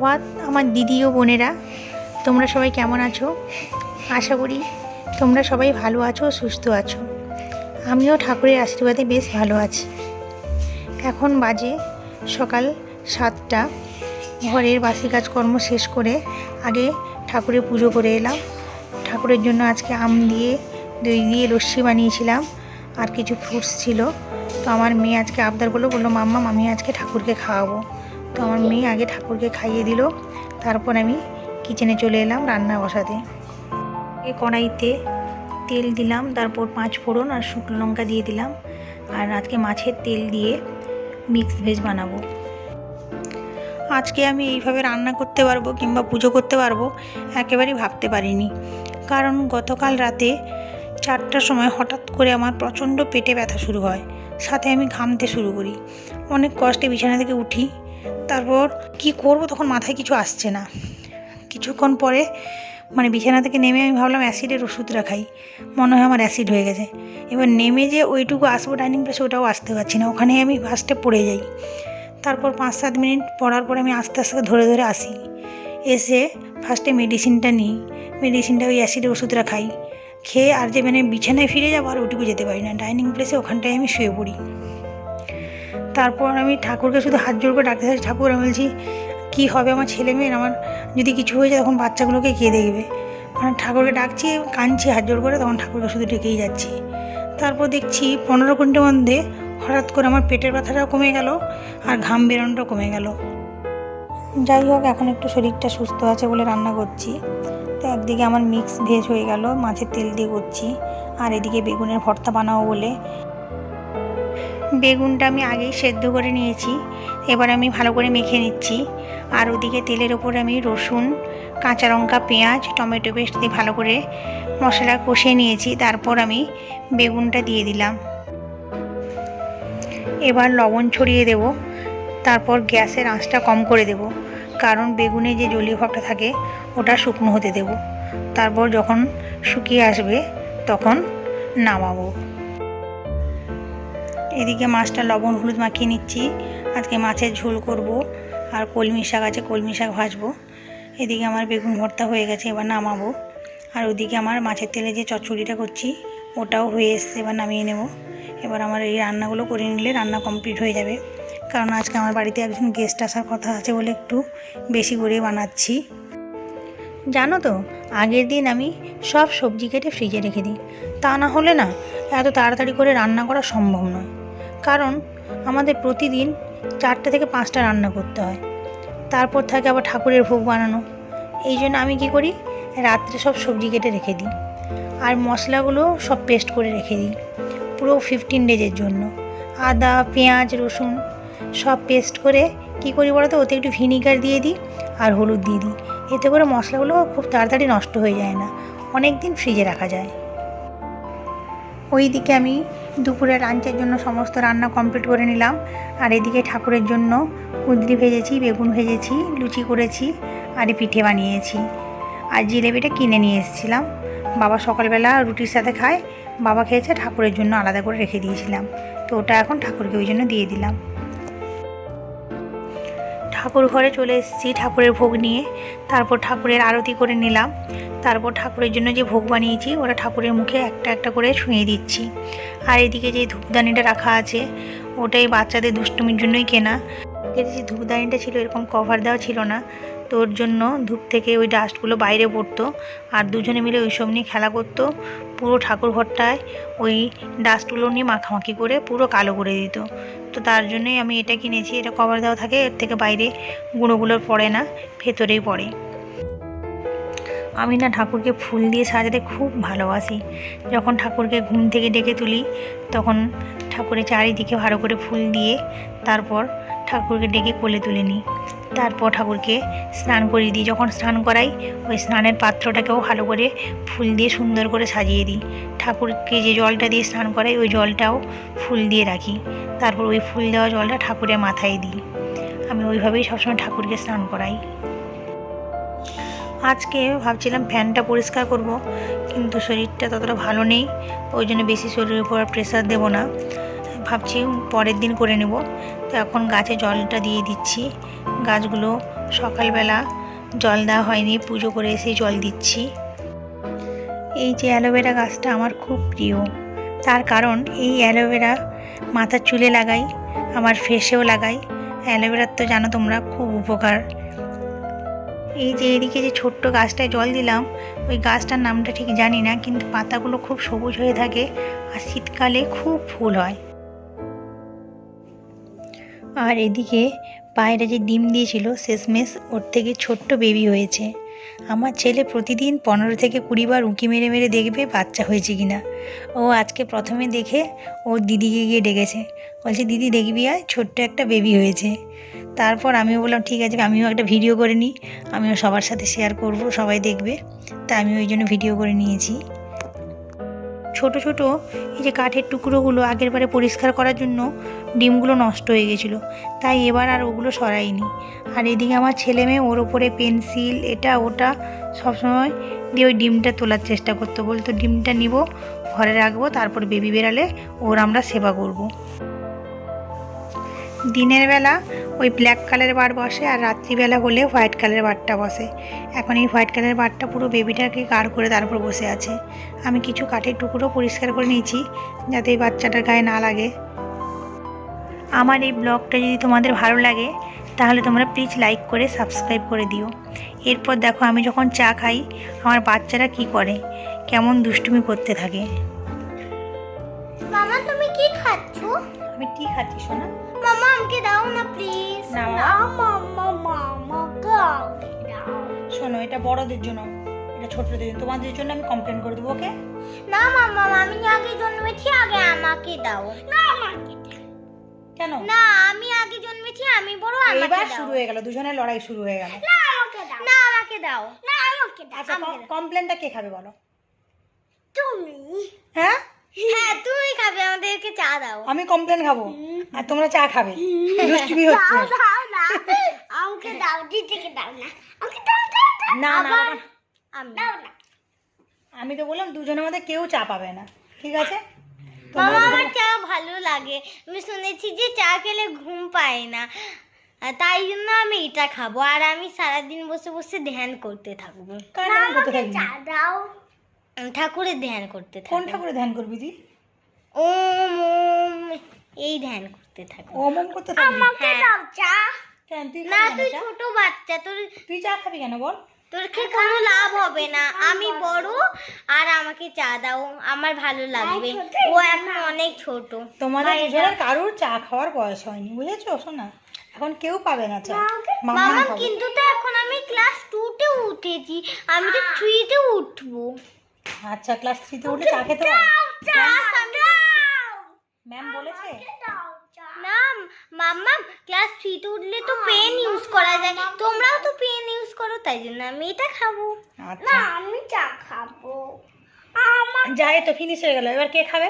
সুপ্রভাত আমার দিদি ও বোনেরা, তোমরা সবাই কেমন আছো? আশা করি তোমরা সবাই ভালো আছো, সুস্থ আছো। আমিও ঠাকুরের আশীর্বাদে বেশ ভালো আছি। এখন বাজে সকাল 7টা। ঘরের বাসি কাজকর্ম শেষ করে আগে ঠাকুরের পুজো করে এলাম। ঠাকুরের জন্য আজকে আম দিয়ে দই দিয়ে লস্যি বানিয়েছিলাম, আর কিছু ফ্রুটস ছিল। তো আমার মেয়ে আজকে আবদার বললো মাম্মা আমি আজকে ঠাকুরকে খাওয়াবো। তো আমার মেয়ে আগে ঠাকুরকে খাইয়ে দিল, তারপর আমি কিচেনে চলে এলাম রান্না বসাতে। কড়াইতে তেল দিলাম, তারপর 5 ফোড়ন আর শুকনো লঙ্কা দিয়ে দিলাম। আর আজকে মাছের তেল দিয়ে মিক্স ভেজ বানাবো। আজকে আমি এইভাবে রান্না করতে পারবো কিংবা পুজো করতে পারবো একেবারেই ভাবতে পারিনি। কারণ গতকাল রাতে 4টার সময় হঠাৎ করে আমার প্রচণ্ড পেটে ব্যথা শুরু হয়, সাথে আমি ঘামতে শুরু করি। অনেক কষ্টে বিছানা থেকে উঠি, তারপর কি করব তখন মাথায় কিছু আসছে না। কিছুক্ষণ পরে বিছানা থেকে নেমে আমি ভাবলাম অ্যাসিডের ওষুধটা খাই, মনে হয় আমার অ্যাসিড হয়ে গেছে। এবার নেমে যে ওইটুকু আসবো ডাইনিং প্লেসে, ওটাও আসতে পারছি না, ওখানে আমি ফার্স্টে পড়ে যাই। তারপর 5-7 মিনিট পড়ার পরে আমি আস্তে আস্তে ধরে ধরে আসি, এসে ফার্স্টে মেডিসিনটা নিই। মেডিসিনটা ওই অ্যাসিডের ওষুধটা খাই, খেয়ে আর যে বিছানায় ফিরে যাবো আর ওইটুকু যেতে পারি না। ডাইনিং প্লেসে ওখানটায় আমি শুয়ে পড়ি। তারপর আমি ঠাকুরকে শুধু হাত জোড় করে ডাকতে থাকি, ঠাকুর আমি বলছি কী হবে আমার ছেলে মেয়ের, আমার যদি কিছু হয়ে যায় তখন বাচ্চাগুলোকে কে দেখবে। ঠাকুরকে ডাকছি, কাঁদছি হাত জোড় করে, তখন ঠাকুরকে শুধু ডেকেই যাচ্ছি। তারপর দেখছি 15 ঘন্টার মধ্যে হঠাৎ করে আমার পেটের ব্যথাটাও কমে গেল আর ঘাম বেরোনোটাও কমে গেল। যাই হোক, এখন একটু শরীরটা সুস্থ আছে বলে রান্না করছি। তো একদিকে আমার মিক্স ভেজ হয়ে গেল, মাছের তেল দিয়ে করছি, আর এদিকে বেগুনের ভর্তা বানাবো বলে বেগুনটা আমি আগেই সেদ্ধ করে নিয়েছি। এবার আমি ভালো করে মেখে নিচ্ছি। আর ওদিকে তেলের ওপরে আমি রসুন, কাঁচা লঙ্কা, পেঁয়াজ, টমেটো পেস্ট দিয়ে ভালো করে মশলা কষিয়ে নিয়েছি। তারপর আমি বেগুনটা দিয়ে দিলাম। এবার লবণ ছড়িয়ে দেব, তারপর গ্যাসের আঁচটা কম করে দেব, কারণ বেগুনে যে জলীয় ভাবটা থাকে ওটা শুকনো হতে দেব। তারপর যখন শুকিয়ে আসবে তখন নামাবো। এদিকে মাছটা লবণ হলুদ মাখিয়ে নিচ্ছি। আজকে মাছের ঝোল করব, আর কলমি শাক আছে, কলমি শাক ভাজবো। এদিকে আমার বেগুন ভর্তা হয়ে গেছে, এবার নামাবো। আর ওদিকে আমার মাছের তেলে যে চচ্চড়িটা করছি ওটাও হয়ে এসছে, এবার নামিয়ে নেব। এবার আমার এই রান্নাগুলো করে নিলে রান্না কমপ্লিট হয়ে যাবে, কারণ আজকে আমার বাড়িতে একজন গেস্ট আসার কথা আছে বলে একটু বেশি করে বানাচ্ছি। জানো তো, আগের দিন আমি সব সবজি কেটে ফ্রিজে রেখে দিই, তা না হলে না এত তাড়াতাড়ি করে রান্না করা সম্ভব নয়। কারণ আমাদের প্রতিদিন 4টে থেকে 5টা রান্না করতে হয়, তারপর থাকে আবার ঠাকুরের ভোগ বানানো। এই জন্য আমি কি করি, রাত্রে সব সবজি কেটে রেখে দিই, আর মশলাগুলো সব পেস্ট করে রেখে দিই পুরো 15 ডেজের জন্য। আদা, পেঁয়াজ, রসুন সব পেস্ট করে কি করি বলো তো, ওতে একটু ভিনিগার দিয়ে দিই আর হলুদ দিয়ে দিই। এতে করে মশলাগুলো খুব তাড়াতাড়ি নষ্ট হয়ে যায় না, অনেক দিন ফ্রিজে রাখা যায়। ওই দিকে আমি দুপুরে লাঞ্চের জন্য সমস্ত রান্না কমপ্লিট করে নিলাম। আর এদিকে ঠাকুরের জন্য কুঁদরি ভেজেছি, বেগুন ভেজেছি, লুচি করেছি, আর পিঠে বানিয়েছি। আর জিলেবিটা কিনে নিয়ে এসেছিলাম, বাবা সকালবেলা রুটির সাথে খায়, বাবা খেয়েছে, ঠাকুরের জন্য আলাদা করে রেখে দিয়েছিলাম। তো ওটা এখন ঠাকুরকে ওই জন্য দিয়ে দিলাম। ঠাকুর ঘরে চলে এসেছি ঠাকুরের ভোগ নিয়ে। তারপর ঠাকুরের আরতি করে নিলাম। তারপর ঠাকুরের জন্য যে ভোগ বানিয়েছি ওটা ঠাকুরের মুখে একটা একটা করে ছুঁয়ে দিচ্ছি। আর এদিকে যে ধূপদানিটা রাখা আছে ওটাই বাচ্চাদের দুষ্টুমির জন্যই কেনা। এর যে ধূপদানিটা ছিল এরকম কভার দেওয়া ছিল না, তো ওর জন্য ধূপ থেকে ওই ডাস্টগুলো বাইরে পড়তো, আর দুজনে মিলে ওই সব নিয়ে খেলা করতো। পুরো ঠাকুর ঘরটায় ওই ডাস্টগুলো নিয়ে মাখামাখি করে পুরো কালো করে দিত। তো তার জন্যই আমি এটা কিনেছি, এটা কভার দেওয়া থাকে, এর থেকে বাইরে গুঁড়োগুলো পড়ে না, ভেতরেই পড়ে। আমি না ঠাকুরকে ফুল দিয়ে সাজাতে খুব ভালোবাসি। যখন ঠাকুরকে ঘুম থেকে ডেকে তুলি তখন ঠাকুরের চারিদিকে ভালো করে ফুল দিয়ে তারপর ঠাকুরকে ডেকে কোলে তুলে নিই। তারপর ঠাকুরকে স্নান করিয়ে দিই। যখন স্নান করাই ওই স্নানের পাত্রটাকেও ভালো করে ফুল দিয়ে সুন্দর করে সাজিয়ে দিই। ঠাকুরকে যে জলটা দিয়ে স্নান করাই ওই জলটাও ফুল দিয়ে রাখি। তারপর ওই ফুল দেওয়া জলটা ঠাকুরের মাথায় দিই। আমি ওইভাবেই সবসময় ঠাকুরকে স্নান করাই। আজকে ভাবছিলাম ফ্যানটা পরিষ্কার করব, কিন্তু শরীরটা ততটা ভালো নেই, ওই জন্য বেশি শরীরের উপর প্রেসার দেব না, ভাবছি পরের দিন করে নেব। তো এখন গাছে জলটা দিয়ে দিচ্ছি, গাছগুলো সকালবেলা জল দেওয়া হয়নি, পুজো করে এসে জল দিচ্ছি। এই যে অ্যালোভেরা গাছটা আমার খুব প্রিয়, তার কারণ এই অ্যালোভেরা মাথার চুলে লাগাই, আমার ফেসেও লাগাই। অ্যালোভেরার তো জানো তোমরা খুব উপকার। এই যে এদিকে যে ছোট্ট গাছটায় জল দিলাম, ওই গাছটার নামটা ঠিক জানি না, কিন্তু পাতাগুলো খুব সবুজ হয়ে থাকে আর শীতকালে খুব ফুল হয়। আর এদিকে বাইরে যে ডিম দিয়েছিল শেষমেশ ওর থেকে ছোট্ট বেবি হয়েছে। আমার ছেলে প্রতিদিন 15 থেকে 20 বার উঁকি মেরে মেরে দেখবে বাচ্চা হয়েছে কিনা। ও আজকে প্রথমে দেখে ওর দিদিকে গিয়ে ডেকেছে, বলছে দিদি দেখবি আয় ছোট্ট একটা বেবি হয়েছে। তারপর আমিও বললাম ঠিক আছে, আমিও একটা ভিডিও করে নিই, আমিও সবার সাথে শেয়ার করব, সবাই দেখবে। তা আমি ওই জন্য ভিডিও করে নিয়েছি। ছোট ছোট এই যে কাঠের টুকরোগুলো আগের বারে পরিষ্কার করার জন্য ডিমগুলো নষ্ট হয়ে গেছিলো, তাই এবার আর ওগুলো সরাইনি। আর এদিকে আমার ছেলে মেয়ে ওর ওপরে পেন্সিল এটা ওটা সবসময় দিয়ে ওই ডিমটা তোলার চেষ্টা করতো, বলতো ডিমটা নিব ঘরে রাখবো, তারপর বেবি বেরালে ওর আমরা সেবা করব। দিনের বেলা ওই ব্ল্যাক কালারের বার বসে, আর রাত্রিবেলা হলে হোয়াইট কালারের বারটা বসে। এখন এই হোয়াইট কালারের বারটা পুরো বেবিটাকে কার করে তারপর বসে আছে। আমি কিছু কাঠের টুকরো পরিষ্কার করে নিয়েছি যাতে এই বাচ্চাটার গায়ে না লাগে। আমার এই ব্লগটা যদি তোমাদের ভালো লাগে তাহলে তোমরা প্লিজ লাইক করে সাবস্ক্রাইব করে দিও। এরপর দেখো আমি যখন চা খাই আমার বাচ্চারা কি করে, কেমন দুষ্টুমি করতে থাকে। মামা তুমি কি খাচ্ছো? আমি টি খাচ্ছি সোনা। মামা আমাকে দাও না প্লিজ। না মামা মামা দাও। শোনো, এটা বড়দের জন্য, এটা ছোটদের জন্য, তোমাদের জন্য আমি কমপ্লেন করে দেবো, ওকে? না মামা আমি আগে জন্মেছি, আগে আমাকে দাও। না আমাকে কেন? না আমি আগে জন্মেছি, আমি বড়, আমাকে এবার দাও। শুরু হয়ে গেল, দুজনের লড়াই শুরু হয়ে গেল। না আমাকে দাও। না আমাকে দাও। না আমাকে দাও। আচ্ছা কমপ্লেনটা কে খাবে বলো? তুমি। হ্যাঁ হ্যাঁ তুমি খাবে, আমাদেরকে চা দাও। আমি কমপ্লেন খাবো আর তোমরা চা খাবে, দুষ্টুমি হচ্ছে। দাও না আমাকে দাও, দিদিকে দাও না আমাকে দাও। না না আমি দাও না। আমি তো বললাম দুজনের মধ্যে কেউ চা পাবে না, ঠিক আছে? মামা আমার চা ভালো লাগে, আমি শুনেছি যে চা খেলে ঘুম পায় না, তাই জন্য আমি এটা খাবো, আর আমি সারাদিন বসে বসে ধ্যান করতে থাকবো। চা দাও। ঠাকুরের ধ্যান করতে থাকবো। কোন ঠাকুরের ধ্যান করবি তুই? ওম ওম এই ধ্যান করতে থাকবো। ওম ওম করতে থাকবি? আমাকে দাও চা। কেন তুই না খাবি তুই না চা? ছোট বাচ্চা, তুই চা খাবি কেন বল? তোর কি কোনো লাভ হবে না, আমি বড়, আর আমাকে চা দাও, আমার ভালো লাগবে। ও এখন অনেক ছোট। তোমাদের দুজনের কারোর চা খাওয়ার বয়স হয়নি, বুঝেছো শোনা? এখন কেউ পাবে না চা। মামা কিন্তু তো এখন আমি ক্লাস 2 তে উঠেছি, আমি তো 3 তে উঠবো। আচ্ছা ক্লাস 3 তে উঠে চা খেতে হয়? ম্যাম বলেছে না মাম্মা, ক্লাস 3 তে উঠলে তো পেন ইউজ করা যায়, তোমরাও তো পেন ইউজ করো, তাই জন্য আমি এটা খাবো। আচ্ছা না আমি চা খাবো। যাই তো ফিনিশ হয়ে গেল, এবার কে খাবে?